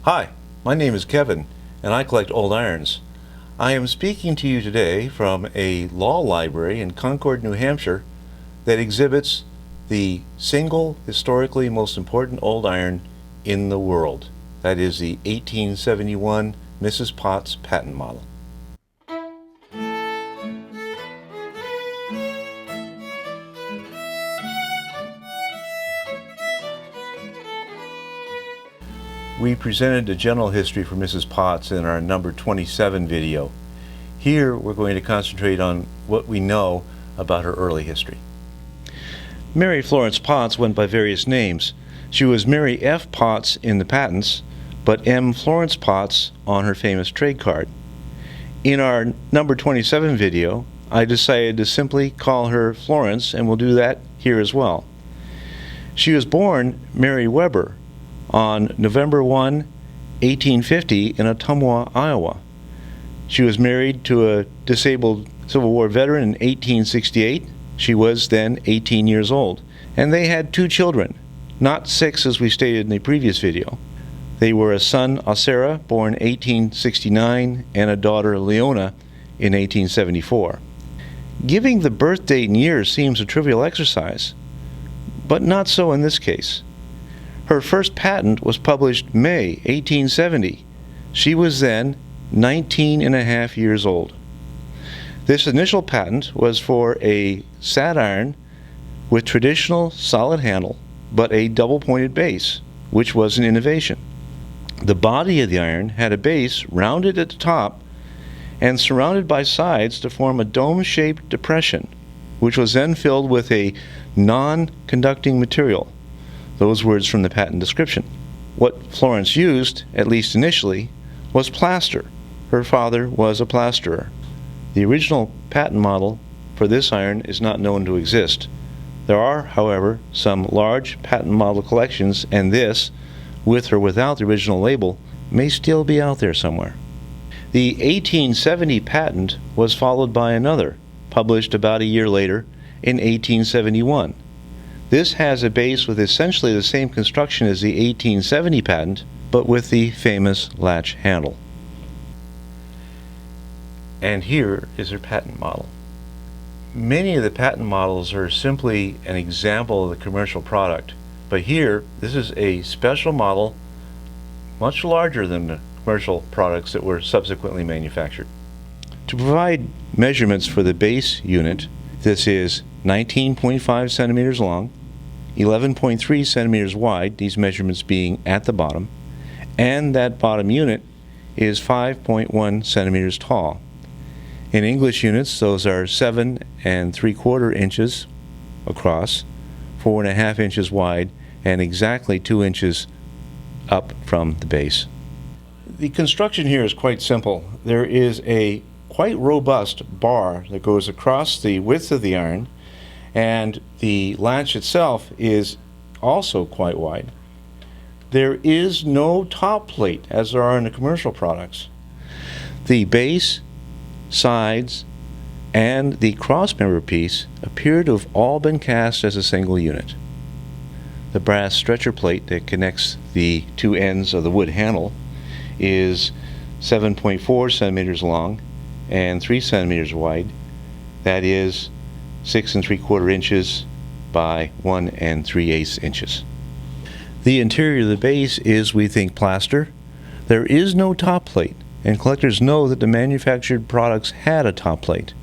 Hi, my name is Kevin, and I collect old irons. I am speaking to you today from a law library in Concord, New Hampshire that exhibits the single historically most important old iron in the world. That is the 1871 Mrs. Potts patent model. We presented a general history for Mrs. Potts in our number 27 video. Here we're going to concentrate on what we know about her early history. Mary Florence Potts went by various names. She was Mary F. Potts in the patents, but M. Florence Potts on her famous trade card. In our number 27 video, I decided to simply call her Florence, and we'll do that here as well. She was born Mary Weber on November 1, 1850 in Ottumwa, Iowa. She was married to a disabled Civil War veteran in 1868. She was then 18 years old. And they had 2 children, not 6 as we stated in the previous video. They were a son, Osera, born 1869, and a daughter, Leona, in 1874. Giving the birth date and year seems a trivial exercise, but not so in this case. Her first patent was published May 1870. She was then 19 and a half years old. This initial patent was for a sad iron with traditional solid handle, but a double-pointed base, which was an innovation. The body of the iron had a base rounded at the top and surrounded by sides to form a dome-shaped depression, which was then filled with a non-conducting material. Those words from the patent description. What Florence used, at least initially, was plaster. Her father was a plasterer. The original patent model for this iron is not known to exist. There are, however, some large patent model collections, and this, with or without the original label, may still be out there somewhere. The 1870 patent was followed by another, published about a year later in 1871. This has a base with essentially the same construction as the 1870 patent, but with the famous latch handle. And here is her patent model. Many of the patent models are simply an example of the commercial product, but here, this is a special model, much larger than the commercial products that were subsequently manufactured. To provide measurements for the base unit, this is 19.5 centimeters long, 11.3 centimeters wide, these measurements being at the bottom, and that bottom unit is 5.1 centimeters tall. In English units, those are 7 3/4 inches across, 4.5 inches wide, and exactly 2 inches up from the base. The construction here is quite simple. There is a quite robust bar that goes across the width of the iron, and the latch itself is also quite wide. There is no top plate as there are in the commercial products. The base, sides, and the crossmember piece appear to have all been cast as a single unit. The brass stretcher plate that connects the 2 ends of the wood handle is 7.4 centimeters long and 3 centimeters wide. That is 6 3/4 inches by 1 3/8 inches. The interior of the base is, we think, plaster. There is no top plate, and collectors know that the manufactured products had a top plate,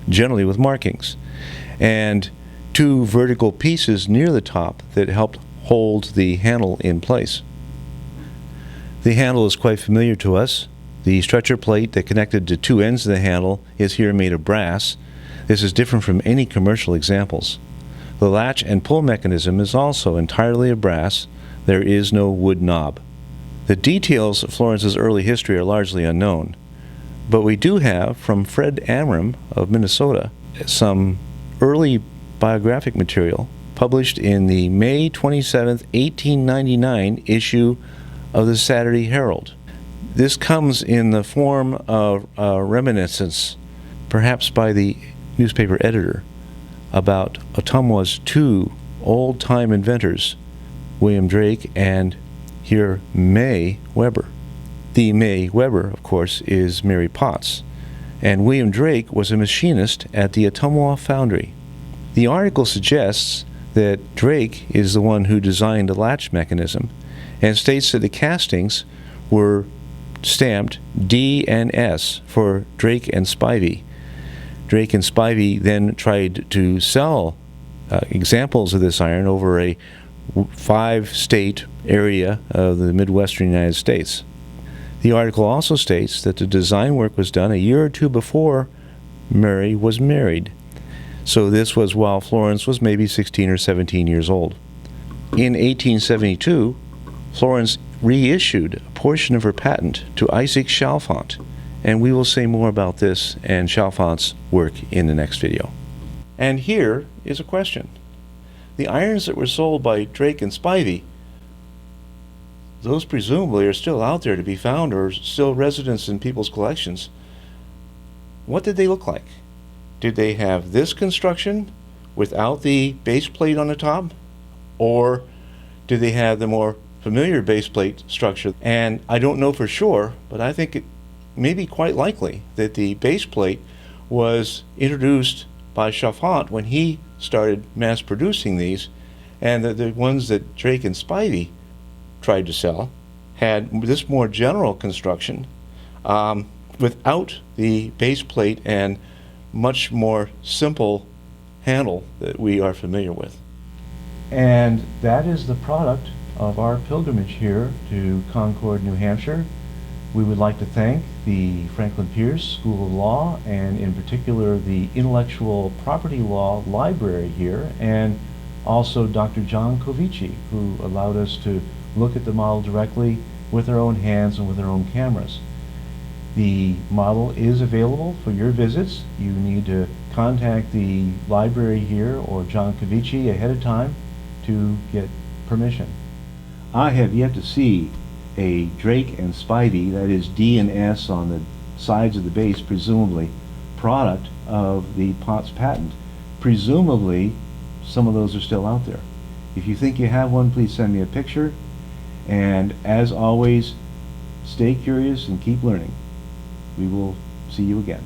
generally with markings, and 2 vertical pieces near the top that helped hold the handle in place. The handle is quite familiar to us. The stretcher plate that connected to 2 ends of the handle is here made of brass. This is different from any commercial examples. The latch and pull mechanism is also entirely of brass. There is no wood knob. The details of Florence's early history are largely unknown, but we do have, from Fred Amram of Minnesota, some early biographic material published in the May 27, 1899 issue of the Saturday Herald. This comes in the form of a reminiscence, perhaps by the newspaper editor, about Ottumwa's 2 old-time inventors, William Drake and here May Weber. The May Weber, of course, is Mary Potts, and William Drake was a machinist at the Ottumwa foundry. The article suggests that Drake is the one who designed the latch mechanism and states that the castings were stamped D and S for Drake and Spivey. Drake and Spivey then tried to sell examples of this iron over a 5-state area of the Midwestern United States. The article also states that the design work was done a year or two before Mary was married. So this was while Florence was maybe 16 or 17 years old. In 1872, Florence reissued a portion of her patent to Isaac Chalfant, and we will say more about this and Chalfant's work in the next video. And here is a question. The irons that were sold by Drake and Spivey, those presumably are still out there to be found or still residents in people's collections. What did they look like? Did they have this construction without the base plate on the top? Or did they have the more familiar base plate structure? And I don't know for sure, but I think it may be quite likely that the base plate was introduced by Chalfant when he started mass producing these, and that the ones that Drake and Spivey tried to sell had this more general construction without the base plate and much more simple handle that we are familiar with. And that is the product of our pilgrimage here to Concord, New Hampshire. We would like to thank the Franklin Pierce School of Law, and in particular the Intellectual Property Law Library here, and also Dr. John Covici, who allowed us to look at the model directly with our own hands and with our own cameras. The model is available for your visits. You need to contact the library here or John Covici ahead of time to get permission. I have yet to see a Drake and Spivey, that is D and S on the sides of the base, presumably product of the Potts patent. Presumably some of those are still out there. If you think you have one, please send me a picture, and as always, stay curious and keep learning. We will see you again.